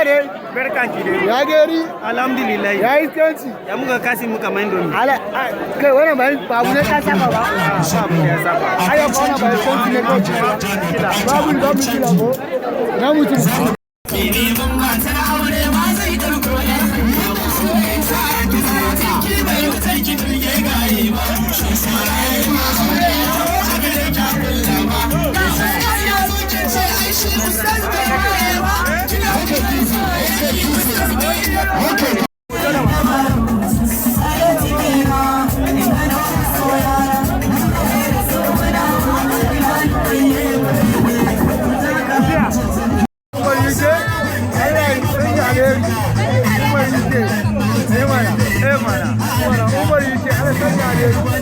ne? Barkan ki dai. Ya gari? Alhamdulillah. Ya iskanci? Ya muka kasi muka mai domi. Kai wannan ba abu ne ka saba ba? Ba abu ne ya saba. Aya ba wannan ba iskanci ne ko kila. Babu ba mu kila ko. Na mutum. Kini mun matar aure ma zai dauko ne. Ki bai wutar ki turge gaye ba. Shi sarai ma aure a gare ka kulla ba. Ka san ya zo ki ce ai shi ustaz bai ba. Kina ke ki so ai ustaz bai ba. Umar yake, ana sanya ne.